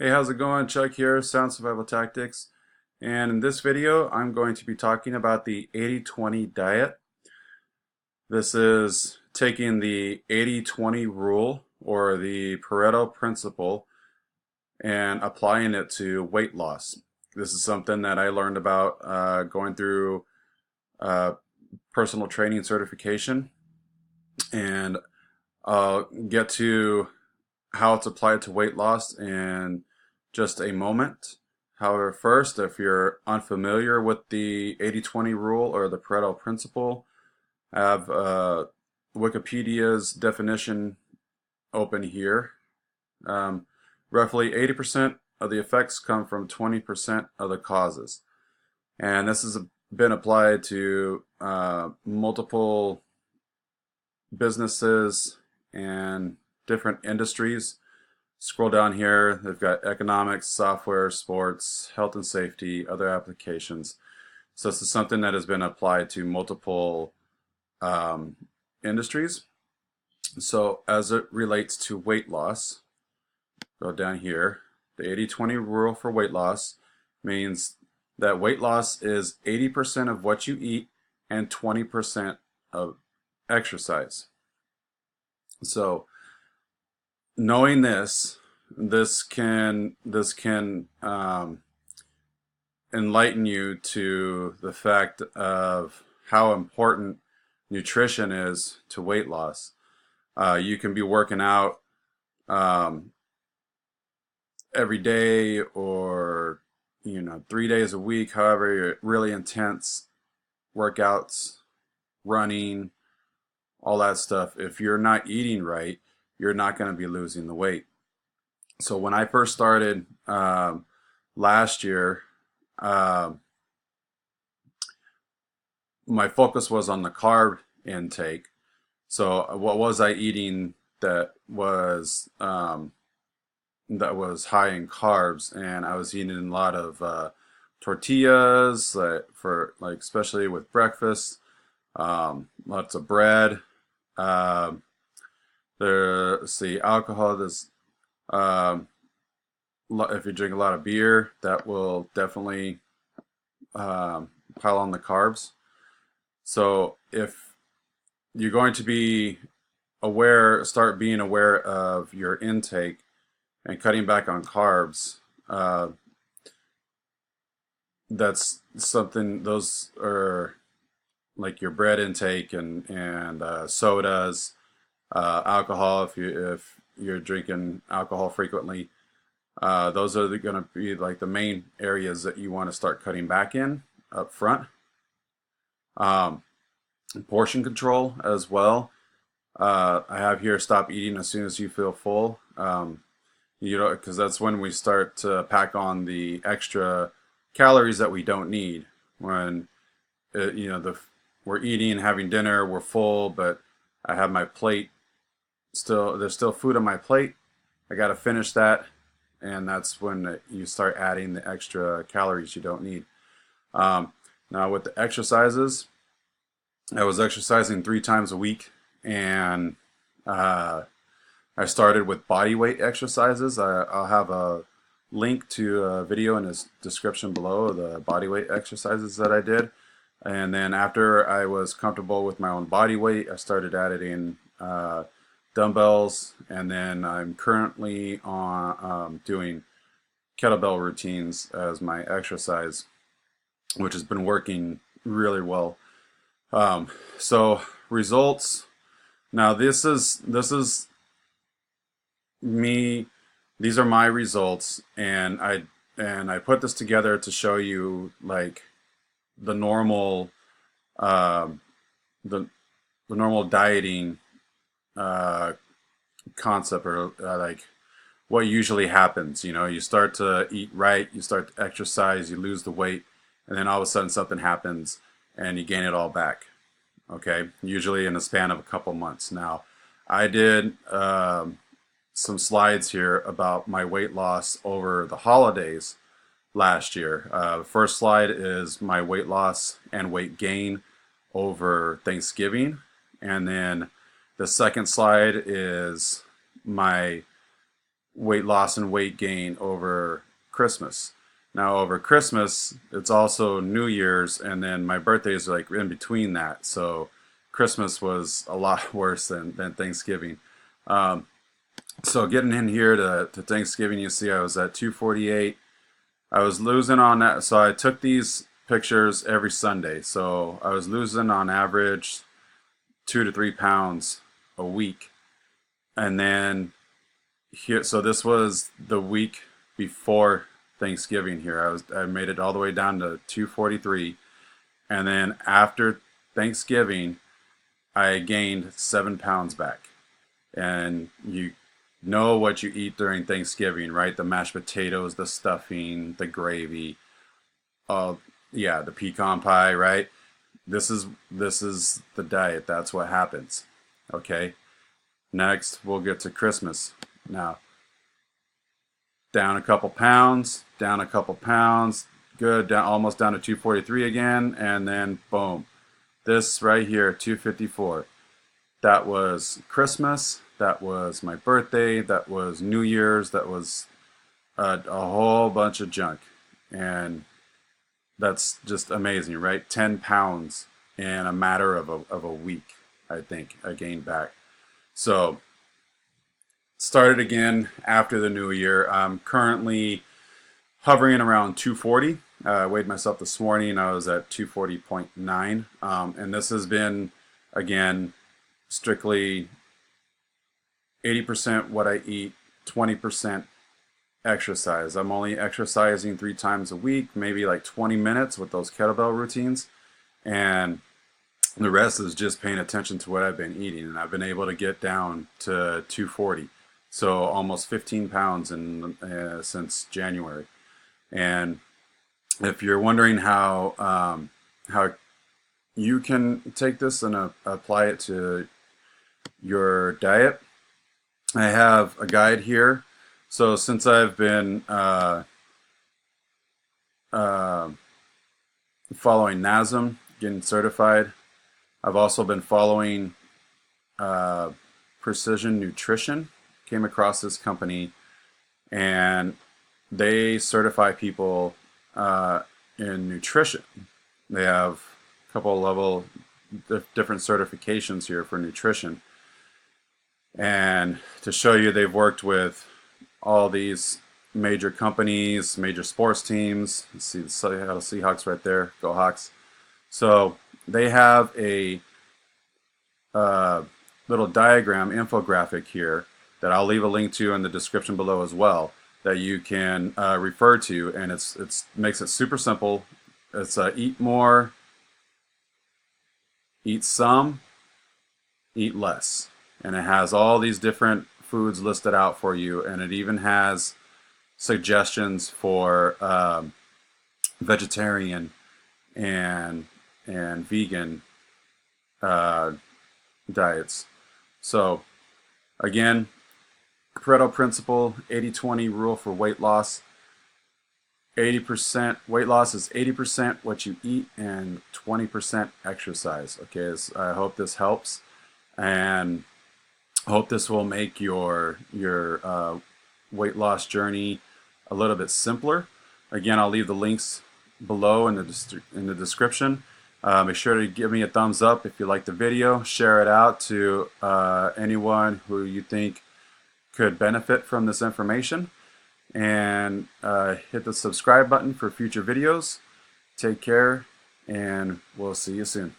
Hey, how's it going? Chuck here, Sound Survival Tactics. And in this video, I'm going to be talking about the 80-20 diet. This is taking the 80-20 rule or the Pareto Principle and applying it to weight loss. This is something that I learned about going through uh, personal training certification, and I'll get to how it's applied to weight loss in just a moment. However, first, if you're unfamiliar with the 80-20 rule or the Pareto Principle, I have Wikipedia's definition open here. Um, Roughly 80% of the effects come from 20% of the causes. And this has been applied to multiple businesses and different industries. Scroll down here, they've got economics, software, sports, health and safety, other applications. So this is something that has been applied to multiple industries. So as it relates to weight loss, go down here. The 80-20 rule for weight loss means that weight loss is 80% of what you eat and 20% of exercise. So knowing this can enlighten you to the fact of how important nutrition is to weight loss. You can be working out every day, or 3 days a week, however, really intense workouts, running, all that stuff. If you're not eating right, you're not going to be losing the weight. So when I first started last year, my focus was on the carb intake. So what was I eating that was high in carbs? And I was eating a lot of tortillas, especially with breakfast. Lots of bread. Let's see, alcohol. There's if you drink a lot of beer, that will definitely pile on the carbs. So if you're going to be start being aware of your intake and cutting back on carbs. That's something. Those are like your bread intake and sodas, alcohol. If you're drinking alcohol frequently, those are going to be like the main areas that you want to start cutting back in up front. Portion control as well. I have here, stop eating as soon as you feel full. Because that's when we start to pack on the extra calories that we don't need. When we're eating, having dinner, we're full, but I have my plate still. There's still food on my plate. I got to finish that, and that's when you start adding the extra calories you don't need. Now with the exercises, I was exercising 3 times a week, and I started with body weight exercises. I'll have a link to a video in the description below of the body weight exercises that I did. And then after I was comfortable with my own body weight, I started adding dumbbells, and then I'm currently on doing kettlebell routines as my exercise, which has been working really well. So results. Now this is me. These are my results, and I put this together to show you like the normal the normal dieting concept, or like what usually happens. You start to eat right, you start to exercise, you lose the weight, and then all of a sudden something happens and you gain it all back. Okay, usually in a span of a couple months. Now, I did some slides here about my weight loss over the holidays last year. The first slide is my weight loss and weight gain over Thanksgiving, and then the second slide is my weight loss and weight gain over Christmas. Now over Christmas, it's also New Year's, and then my birthday is like in between that. So Christmas was a lot worse than Thanksgiving. Um, so getting in here to Thanksgiving, you see I was at 248. I was losing on that. So I took these pictures every Sunday. So I was losing on average 2 to 3 pounds a week. And then here, so this was the week before Thanksgiving here. I made it all the way down to 243. And then after Thanksgiving, I gained 7 pounds back. And you know what you eat during Thanksgiving, right? The mashed potatoes, the stuffing, the gravy, yeah, the pecan pie, right? This is the diet. That's what happens. Okay. Next, we'll get to Christmas. Now, down a couple pounds, down a couple pounds, good, down almost down to 243 again, and then boom. This right here, 254. That was Christmas, that was my birthday, that was New Year's, that was a whole bunch of junk. And that's just amazing, right? 10 pounds in a matter of a week, I think, I gained back. So, started again after the new year. I'm currently hovering around 240. I weighed myself this morning. I was at 240.9. And this has been, again, strictly 80% what I eat, 20% exercise. I'm only exercising 3 times a week, maybe like 20 minutes with those kettlebell routines. And the rest is just paying attention to what I've been eating. And I've been able to get down to 240. So almost 15 pounds since January. And if you're wondering how you can take this and apply it to your diet, I have a guide here. So since I've been following NASM, getting certified, I've also been following Precision Nutrition. Came across this company, and they certify people in nutrition. They have a couple different certifications here for nutrition. And to show you, they've worked with all these major companies, major sports teams. You see the Seahawks right there. Go Hawks. So they have a little diagram, infographic here that I'll leave a link to in the description below as well, that you can refer to, and it's makes it super simple. It's eat more, eat some, eat less, and it has all these different foods listed out for you, and it even has suggestions for vegetarian and vegan diets. So again, Pareto Principle, 80-20 rule for weight loss. 80% weight loss is 80% what you eat and 20% exercise. Okay, I hope this helps, and I hope this will make your weight loss journey a little bit simpler. Again, I'll leave the links below in the description. Make sure to give me a thumbs up if you like the video. Share it out to anyone who you think could benefit from this information, and hit the subscribe button for future videos. Take care, and we'll see you soon.